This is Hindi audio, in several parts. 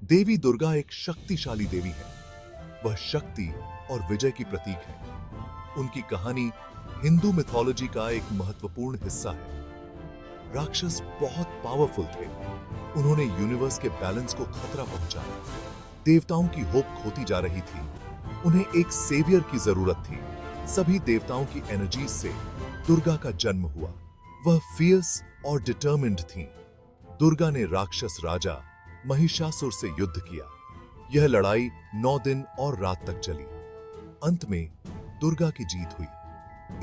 देवी दुर्गा एक शक्तिशाली देवी है। वह शक्ति और विजय की प्रतीक है। उनकी कहानी हिंदू मिथोलॉजी का एक महत्वपूर्ण हिस्सा है। राक्षस बहुत पावरफुल थे। उन्होंने यूनिवर्स के बैलेंस को खतरा पहुंचाया। देवताओं की होप खोती जा रही थी। उन्हें एक सेवियर की जरूरत थी। सभी देवताओं की एनर्जी से दुर्गा का जन्म हुआ। वह फियर्स और डिटरमिन्ड थीं। दुर्गा ने राक्षस राजा महिषासुर से युद्ध किया। यह लड़ाई 9 दिन और रात तक चली। अंत में दुर्गा की जीत हुई।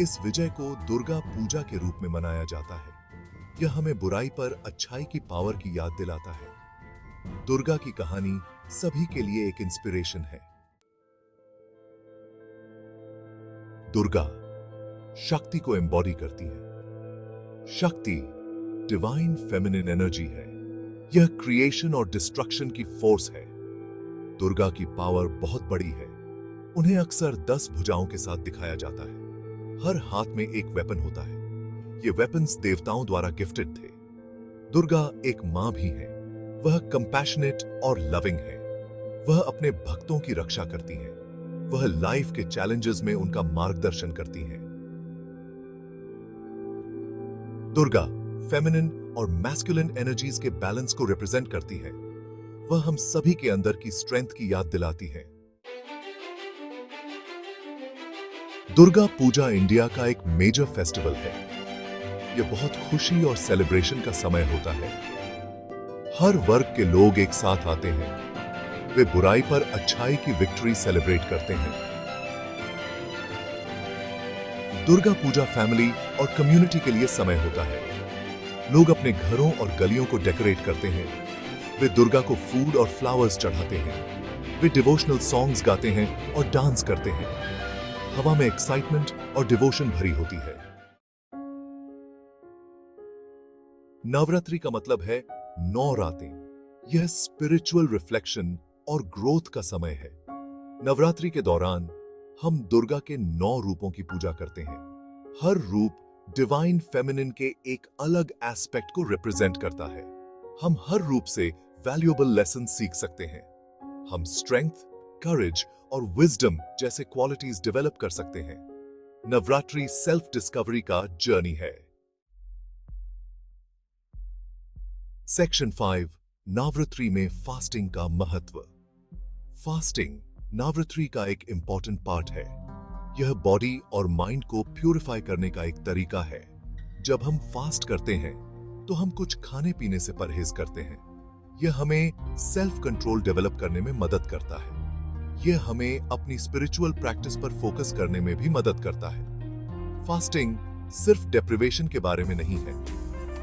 इस विजय को दुर्गा पूजा के रूप में मनाया जाता है। यह हमें बुराई पर अच्छाई की पावर की याद दिलाता है। दुर्गा की कहानी सभी के लिए एक इंस्पिरेशन है। दुर्गा शक्ति को एम्बॉडी करती है। शक्ति डिवाइन फेमिनिन एनर्जी है। यह क्रिएशन और डिस्ट्रक्शन की फोर्स है। दुर्गा की पावर बहुत बड़ी है। उन्हें अक्सर 10 भुजाओं के साथ दिखाया जाता है। हर हाथ में एक वेपन होता है। ये वेपन्स देवताओं द्वारा गिफ्टेड थे। दुर्गा एक मां भी है। वह कंपैशनेट और लविंग है। वह अपने भक्तों की रक्षा करती है। वह लाइफ के चैलेंजेस में उनका मार्गदर्शन करती है। दुर्गा फेमिनिन और मैस्कुलिन एनर्जीज के बैलेंस को रिप्रेजेंट करती है। वह हम सभी के अंदर की स्ट्रेंथ की याद दिलाती है। दुर्गा पूजा इंडिया का एक मेजर फेस्टिवल है। यह बहुत खुशी और सेलिब्रेशन का समय होता है। हर वर्ग के लोग एक साथ आते हैं। वे बुराई पर अच्छाई की विक्ट्री सेलिब्रेट करते हैं। दुर्गा पूजा फैमिली और कम्युनिटी के लिए समय होता है। लोग अपने घरों और गलियों को डेकोरेट करते हैं। वे दुर्गा को फूड और फ्लावर्स चढ़ाते हैं। वे डिवोशनल सॉन्ग्स गाते हैं और डांस करते हैं। हवा में एक्साइटमेंट और डिवोशन भरी होती है। नवरात्रि का मतलब है 9 रातें। यह स्पिरिचुअल रिफ्लेक्शन और ग्रोथ का समय है। नवरात्रि के दौरान हम दुर्गा के 9 रूपों की पूजा करते हैं। हर रूप डिवाइन फेमिनिन के एक अलग एस्पेक्ट को रिप्रेजेंट करता है। हम हर रूप से वैल्यूएबल लेसन सीख सकते हैं। हम स्ट्रेंथ, करेज और विजडम जैसे क्वालिटीज डेवलप कर सकते हैं। नवरात्रि सेल्फ डिस्कवरी का जर्नी है। सेक्शन 5 नवरात्रि में फास्टिंग का महत्व। फास्टिंग नवरात्रि का एक इंपॉर्टेंट पार्ट है। यह बॉडी और माइंड को प्यूरिफाई करने का एक तरीका है। जब हम फास्ट करते हैं तो हम कुछ खाने पीने से परहेज करते हैं। यह हमें सेल्फ कंट्रोल डेवलप करने में मदद करता है। यह हमें अपनी स्पिरिचुअल प्रैक्टिस पर फोकस करने में भी मदद करता है। फास्टिंग सिर्फ डेप्रिवेशन के बारे में नहीं है।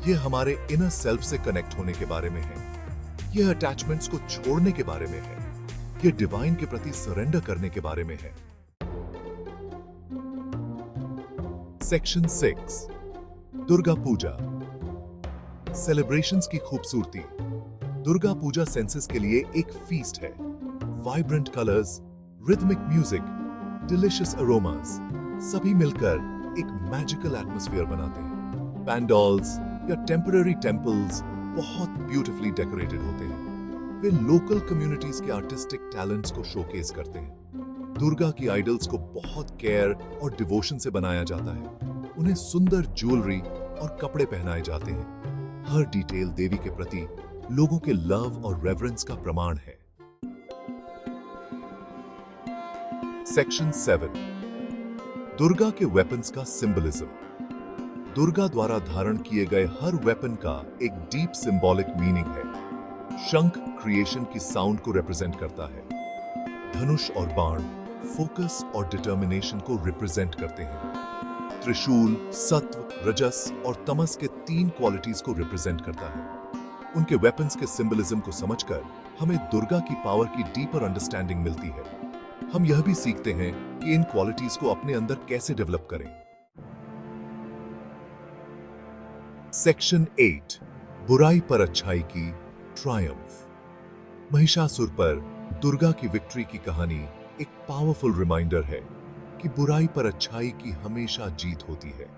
यह हमारे इनर सेल्फ से कनेक्ट होने के बारे में है। यह अटैचमेंट्स को छोड़ने के बारे में है। यह डिवाइन के प्रति सरेंडर करने के बारे में है। सेक्शन 6 दुर्गा पूजा सेलिब्रेशंस की खूबसूरती। दुर्गा पूजा सेंसेस के लिए एक फीस्ट है। Vibrant colours, rhythmic music, delicious aromas सभी मिलकर एक मैजिकल एटमॉस्फेयर बनाते हैं। पैंडॉल्स या टेम्पररी टेम्पल्स बहुत ब्यूटीफुली डेकोरेटेड होते हैं। वे लोकल कम्युनिटीज के आर्टिस्टिक टैलेंट्स को शोकेस करते हैं। दुर्गा की आइडल्स को बहुत केयर और डिवोशन से बनाया जाता है। उन्हें सुंदर ज्वेलरी और कपड़े पहनाए जाते हैं। हर डिटेल देवी के प्रति लोगों के लव और रेवरेंस का प्रमाण है। सेक्शन 7 दुर्गा के वेपन्स का सिंबलिज्म। दुर्गा द्वारा धारण किए गए हर वेपन का एक डीप सिंबॉलिक मीनिंग है। शंख क्रिएशन की साउंड को रिप्रेजेंट करता है। धनुष और बाण फोकस और डिटर्मिनेशन को रिप्रेजेंट करते हैं। त्रिशूल सत्व, रजस और तमस के 3 क्वालिटीज को रिप्रेजेंट करता है। उनके वेपन्स के सिंबलिज्म को समझकर हमें दुर्गा की पावर की डीपर अंडरस्टैंडिंग मिलती है। हम यह भी सीखते हैं कि इन क्वालिटीज को अपने अंदर कैसे डेवलप करें। सेक्शन 8 बुराई पर अच्छाई की ट्रायम्फ। महिषासुर पर दुर्गा की विक्ट्री की कहानी एक पावरफुल रिमाइंडर है कि बुराई पर अच्छाई की हमेशा जीत होती है।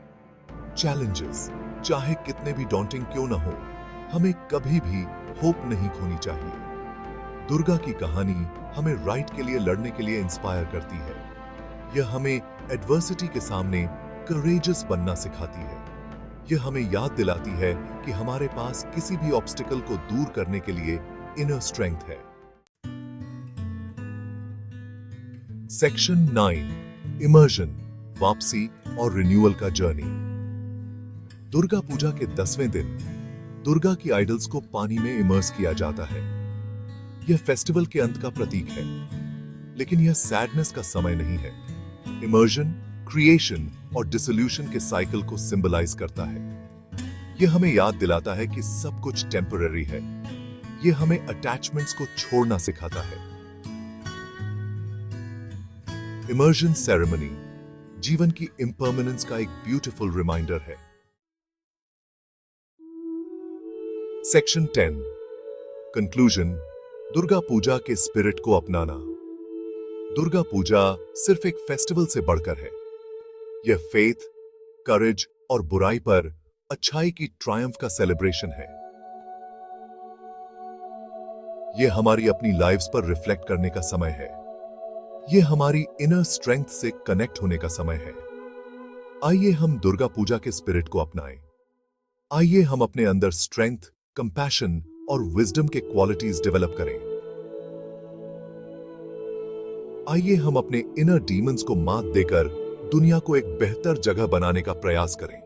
चैलेंजेस चाहे कितने भी डॉन्टिंग क्यों ना हो, हमें कभी भी होप नहीं खोनी चाहिए। दुर्गा की कहानी हमें राइट के लिए लड़ने के लिए इंस्पायर करती है। यह हमें एडवर्सिटी के सामने करेजियस बनना सिखाती है। यह हमें याद दिलाती है कि हमारे पास किसी भी ऑब्स्टिकल को दूर करने के लिए इनर स्ट्रेंथ है। सेक्शन 9 इमर्जन, वापसी और रिन्यूअल का जर्नी। दुर्गा पूजा के 10वें दिन दुर्गा की आइडल्स को पानी में इमर्स किया जाता है। यह फेस्टिवल के अंत का प्रतीक है, लेकिन यह सैडनेस का समय नहीं है। इमर्जन क्रिएशन और डिसोल्यूशन के साइकिल को सिंबलाइज करता है। यह हमें याद दिलाता है कि सब कुछ टेम्पररी है। यह हमें अटैचमेंट्स को छोड़ना सिखाता है। इमर्जन सेरेमनी जीवन की इम्पर्मनेंस का एक ब्यूटीफुल रिमाइंडर है। सेक्शन 10 कंक्लूजन, दुर्गा पूजा के स्पिरिट को अपनाना। दुर्गा पूजा सिर्फ एक फेस्टिवल से बढ़कर है। यह फेथ, करेज और बुराई पर अच्छाई की ट्रायम्फ का सेलिब्रेशन है। यह हमारी अपनी लाइव्स पर रिफ्लेक्ट करने का समय है। यह हमारी इनर स्ट्रेंथ से कनेक्ट होने का समय है। आइए हम दुर्गा पूजा के स्पिरिट को अपनाएं। आइए हम अपने अंदर स्ट्रेंथ, कंपैशन और विजडम के क्वालिटीज डेवलप करें। आइए हम अपने इनर डीमंस को मात देकर दुनिया को एक बेहतर जगह बनाने का प्रयास करें।